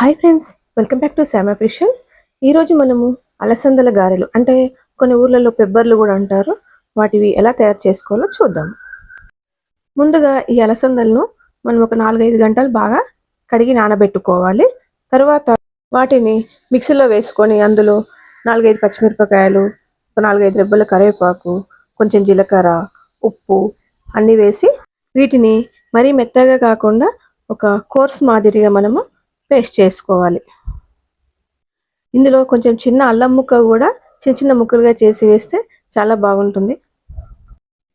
Hi friends, welcome back to Sam official. ఈరోజు మనము అలసందల గారెలు అంటే కొన్ని ఊర్లలో పెబ్బర్లు కూడా అంటారు, వాటివి ఎలా తయారు చేసుకోవాలో చూద్దాం. ముందుగా ఈ అలసందలను మనం ఒక 4-5 గంటలు బాగా కడిగి నానబెట్టుకోవాలి. తర్వాత వాటిని మిక్సీలో వేసుకొని అందులో 4-5 పచ్చిమిరపకాయలు, ఒక 4-5 రెబ్బల కరివేపాకు, కొంచెం జీలకర్ర, ఉప్పు అన్నీ వేసి వీటిని మరీ మెత్తగా కాకుండా ఒక కోర్స్ మాదిరిగా మనము పేస్ట్ చేసుకోవాలి. ఇందులో కొంచెం చిన్న అల్లం ముక్క కూడా చిన్న చిన్న ముక్కలుగా చేసి వేస్తే చాలా బాగుంటుంది.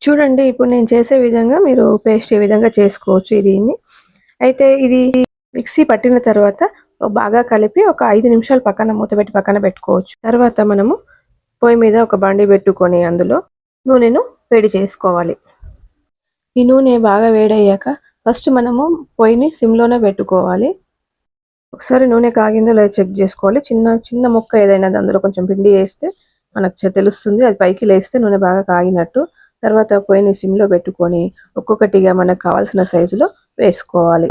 చూడండి, ఇప్పుడు నేను చేసే విధంగా మీరు పేస్ట్ ఈ విధంగా చేసుకోవచ్చు దీన్ని. అయితే ఇది మిక్సీ పట్టిన తర్వాత బాగా కలిపి ఒక 5 నిమిషాలు మూతపెట్టి పక్కన పెట్టుకోవచ్చు. తర్వాత మనము పొయ్యి మీద ఒక బండి పెట్టుకొని అందులో నూనెను వేడి చేసుకోవాలి. ఈ నూనె బాగా వేడయ్యాక ఫస్ట్ మనము పొయ్యిని సిమ్లోనే పెట్టుకోవాలి. ఒకసారి నూనె కాగిందో లేదో చెక్ చేసుకోవాలి. చిన్న చిన్న ముక్క ఏదైనా అందులో కొంచెం పిండి వేస్తే మనకు తెలుస్తుంది, అది పైకి లేస్తే నూనె బాగా కాగినట్టు. తర్వాత పొయ్యిని సిమ్లో పెట్టుకొని ఒక్కొక్కటిగా మనకు కావాల్సిన సైజులో వేసుకోవాలి.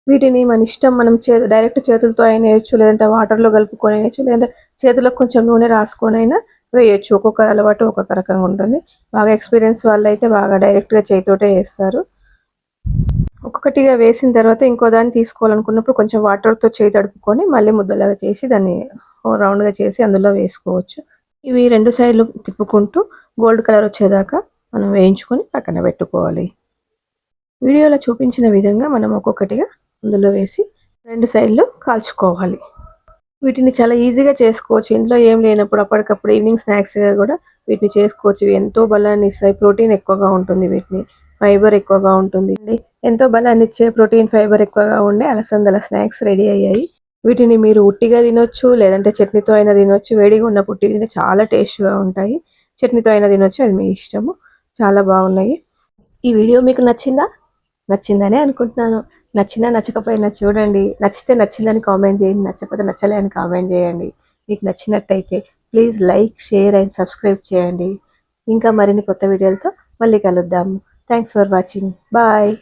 వీటిని మన ఇష్టం, మనం డైరెక్ట్ చేతులతో అయినా వేయచ్చు, లేదంటే వాటర్లో కలుపుకొని వేయచ్చు, లేదంటే చేతులకు కొంచెం నూనె రాసుకొని అయినా వేయచ్చు. ఒక్కొక్కరు అలవాటు ఒక్కొక్క రకంగా ఉంటుంది. బాగా ఎక్స్పీరియన్స్ వాళ్ళు అయితే బాగా డైరెక్ట్గా చేతితోటే వేస్తారు. ఒక్కొక్కటిగా వేసిన తర్వాత ఇంకో దాన్ని తీసుకోవాలనుకున్నప్పుడు కొంచెం వాటర్తో చేయి తడుపుకొని మళ్ళీ ముద్దలాగా చేసి దాన్ని రౌండ్గా చేసి అందులో వేసుకోవచ్చు. ఇవి 2 సైడ్లు తిప్పుకుంటూ గోల్డ్ కలర్ వచ్చేదాకా మనం వేయించుకొని పక్కన పెట్టుకోవాలి. వీడియోలో చూపించిన విధంగా మనం ఒక్కొక్కటిగా అందులో వేసి 2 సైడ్లు కాల్చుకోవాలి. వీటిని చాలా ఈజీగా చేసుకోవచ్చు. ఇంట్లో ఏం లేనప్పుడు అప్పటికప్పుడు ఈవినింగ్ స్నాక్స్గా కూడా వీటిని చేసుకోవచ్చు. ఇవి ఎంతో బలాన్ని ఇస్తాయి, ప్రోటీన్ ఎక్కువగా ఉంటుంది, వీటిని ఫైబర్ ఎక్కువగా ఉంటుంది. ఎంతో బలాన్ని ఇచ్చే ప్రోటీన్ ఫైబర్ ఎక్కువగా ఉండే అలసందల స్నాక్స్ రెడీ అయ్యాయి. వీటిని మీరు ఉట్టిగా తినొచ్చు, లేదంటే చట్నీతో అయినా తినొచ్చు. వేడిగా ఉన్నప్పుడు తింటే చాలా టేస్ట్గా ఉంటాయి. చట్నీతో అయినా తినొచ్చు, అది మీ ఇష్టము. చాలా బాగున్నాయి. ఈ వీడియో మీకు నచ్చిందనే అనుకుంటున్నాను. నచ్చినా నచ్చకపోయినా చూడండి. నచ్చితే నచ్చిందని కామెంట్ చేయండి, నచ్చకపోతే నచ్చలే అని కామెంట్ చేయండి. మీకు నచ్చినట్టయితే please like, share and subscribe చేయండి. ఇంకా మరిన్ని కొత్త వీడియోలతో మళ్ళీ కలుద్దాము. Thanks for watching. బాయ్.